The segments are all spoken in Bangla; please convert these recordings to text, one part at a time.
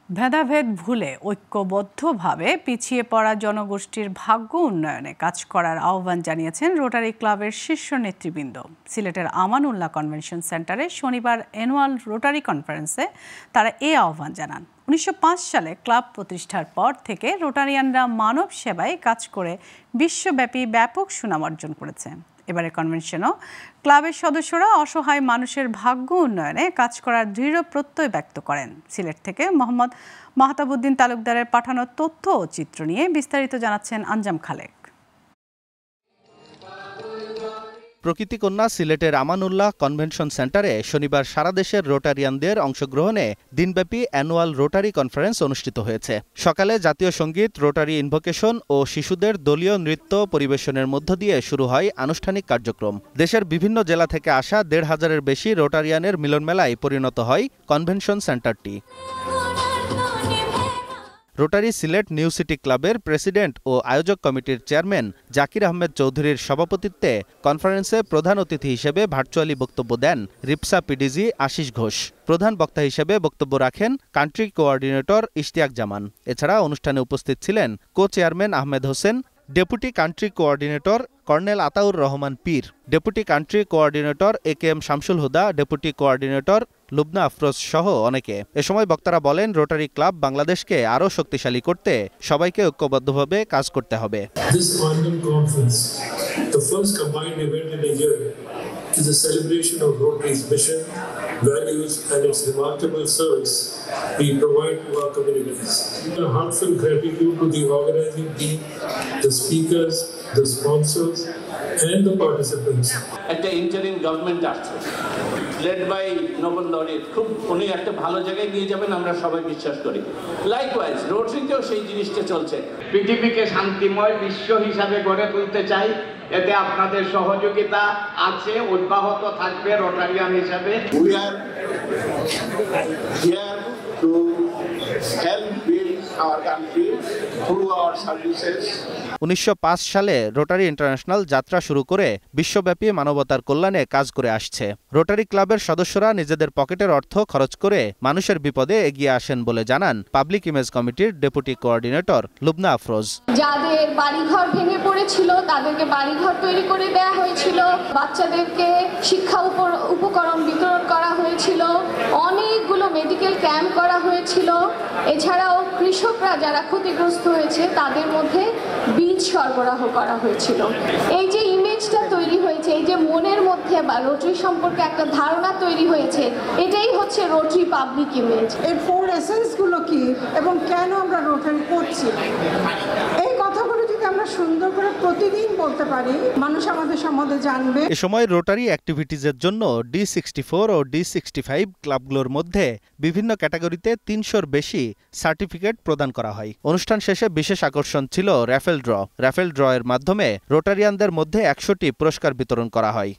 ভেদাভেদ ভুলে ঐক্যবদ্ধভাবে পিছিয়ে পড়া জনগোষ্ঠীর ভাগ্য উন্নয়নে কাজ করার আহ্বান জানিয়েছেন রোটারি ক্লাবের শীর্ষ নেতৃবৃন্দ। সিলেটের আমানুল্লাহ কনভেনশন সেন্টারে শনিবার অ্যানুয়াল রোটারি কনফারেন্সে তারা এই আহ্বান জানান। 1905 সালে ক্লাব প্রতিষ্ঠার পর থেকে রোটারিয়ানরা মানব সেবায় কাজ করে বিশ্বব্যাপী ব্যাপক সুনাম অর্জন করেছে। এবারে কনভেনশনও ক্লাবের সদস্যরা অসহায় মানুষের ভাগ্য উন্নয়নে কাজ করার দৃঢ় প্রত্যয় ব্যক্ত করেন। সিলেট থেকে মোহাম্মদ মাহতাবউদ্দিন তালুকদারের পাঠানো তথ্য ও চিত্র নিয়ে বিস্তারিত জানাচ্ছেন আঞ্জাম খালেক। প্রকৃতিকন্যা সিলেটের আমানুল্লাহ কনভেনশন সেন্টারে শনিবার সারা দেশের রোটারিয়ানদের অংশগ্রহণে দিনব্যাপী অ্যানুয়াল রোটারি কনফারেন্স অনুষ্ঠিত হয়েছে। সকালে জাতীয় সঙ্গীত, রোটারি ইনভোকেশন ও শিশুদের দলীয় নৃত্য পরিবেশনের মধ্য দিয়ে শুরু হয় আনুষ্ঠানিক কার্যক্রম। দেশের বিভিন্ন জেলা থেকে আসা ১৫০০-এর বেশি রোটারিয়ানের মিলনমেলায় পরিণত হয় কনভেনশন সেন্টারটি। রোটারি সিলেট নিউ সিটি ক্লাবের প্রেসিডেন্ট ও আয়োজক কমিটির চেয়ারম্যান জাকির আহমেদ চৌধুরীর সভাপতিত্বে কনফারেন্সে প্রধান অতিথি হিসেবে ভার্চুয়ালি বক্তব্য দেন রিপসা পিডিজি আশিস ঘোষ। প্রধান বক্তা হিসেবে বক্তব্য রাখেন কান্ট্রি কোঅর্ডিনেটর ইশতিয়াক জামান। এছাড়া অনুষ্ঠানে উপস্থিত ছিলেন co chairman Ahmed Hossain, deputy country coordinator colonel Ataur Rahman Pir, deputy country coordinator AKM Shamsul Huda, deputy coordinator Lubna Afroz সহ অনেকে। এ সময় বক্তারা বলেন, রোটারি ক্লাব বাংলাদেশকে আরও শক্তিশালী করতে সবাইকে ঐক্যবদ্ধভাবে কাজ করতে হবে। is a celebration of Rotary's mission, values and its remarkable service we provide to our communities. A heartfelt gratitude to the organizing team, the speakers, the sponsors and the participants. একটা ইন্টারিম গভর্নমেন্ট আসছে led by নোবেল লরেট, খুব উনি একটা ভালো জায়গায় নিয়ে যাবেন আমরা সবাই বিশ্বাস করি। লাইকওয়াইজ রোটারিতেও সেই জিনিসটা চলছে। পৃথিবীকে শান্তিময় বিশ্ব হিসাবে গড়ে তুলতে চাই, এতে আপনাদের সহযোগিতা আছে, অব্যাহত থাকবে। রোটারিয়ান হিসাবে we are here to help build our country through our services. 1905 সালে রোটারি ইন্টারন্যাশনাল যাত্রা শুরু করে বিশ্বব্যাপী মানবতার কল্যাণে কাজ করে আসছে। রোটারি ক্লাবের সদস্যরা নিজেদের পকেটের অর্থ খরচ করে মানুষের বিপদে এগিয়ে আসেন বলে জানান পাবলিক ইমেজ কমিটির ডেপুটি কোঅর্ডিনেটর লুবনা আফরোজ। যাদের বাড়িঘর ভেঙে পড়েছিল তাদেরকে বাড়িঘর তৈরি করে দেওয়া হয়েছিল, বাচ্চাদেরকে শিক্ষা উপকরণ বিতরণ করা হয়েছিল, অনেকগুলো মেডিকেল ক্যাম্প করা হয়েছিল। এছাড়াও কৃষকরা যারা ক্ষতিগ্রস্ত হয়েছে তাদের মধ্যে বীজ সরবরাহ করা হয়েছিল। এই যে ইমেজটা তৈরি হয়েছে, এই যে মনের মধ্যে বা রোটারি সম্পর্কে একটা ধারণা তৈরি হয়েছে, এটাই হচ্ছে রোটারি পাবলিক ইমেজ। এর ফোর এসেন্সগুলো কি এবং কেন আমরা রোটারি করছি, এই কথাগুলো যদি আমরা সুন্দর করে প্রতিদিন বলতে পারি, মানুষ আমাদের সম্বন্ধে জানবে। এ সময় রোটারি অ্যাক্টিভিটিজের জন্য D64 ও D65 ক্লাবগুলোর মধ্যে বিভিন্ন ক্যাটাগরিতে 300-র বেশি সার্টিফিকেট প্রদান করা হয়। অনুষ্ঠান শেষে বিশেষ আকর্ষণ ছিল র্যাফেল ড্র। র্যাফেল ড্র এর মাধ্যমে রোটারিয়ানদের মধ্যে 100টি পুরস্কার বিতরণ করা হয়।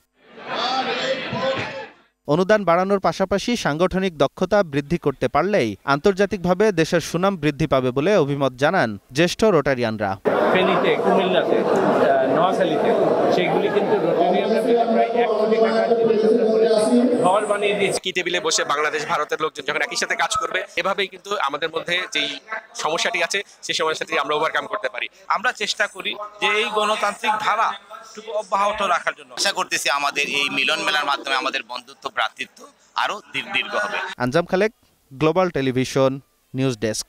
অনুদান বাড়ানোর পাশাপাশি সাংগঠনিক দক্ষতা বৃদ্ধি করতে পারলেই আন্তর্জাতিকভাবে দেশের সুনাম বৃদ্ধি পাবে বলে অভিমত জানান জ্যেষ্ঠ রোটারিয়ানরা। ফেনীতে, কুমিল্লাতে, নোয়াখালীতে সেগুলি কিন্তু রোটারিয়ানরা প্রায় 1 কোটি টাকার জিনিস ঘর বানিয়ে দিয়েছে। কি টেবিলে বসে বাংলাদেশ ভারতের লোকজন যখন একই সাথে কাজ করবে, এভাবেই কিন্তু আমাদের মধ্যে যেই সমস্যাটি আছে সেই সমস্যাটি আমরা ওভারকাম করতে পারি। আমরা চেষ্টা করি যে এই গণতান্ত্রিক ধারা অব্যাহত রাখার জন্য। আশা করতেছি আমাদের এই মিলন মেলার মাধ্যমে আমাদের বন্ধুত্ব, ভ্রাতৃত্ব আরো দীর্ঘ হবে। Anjam Khalek, global television, news desk.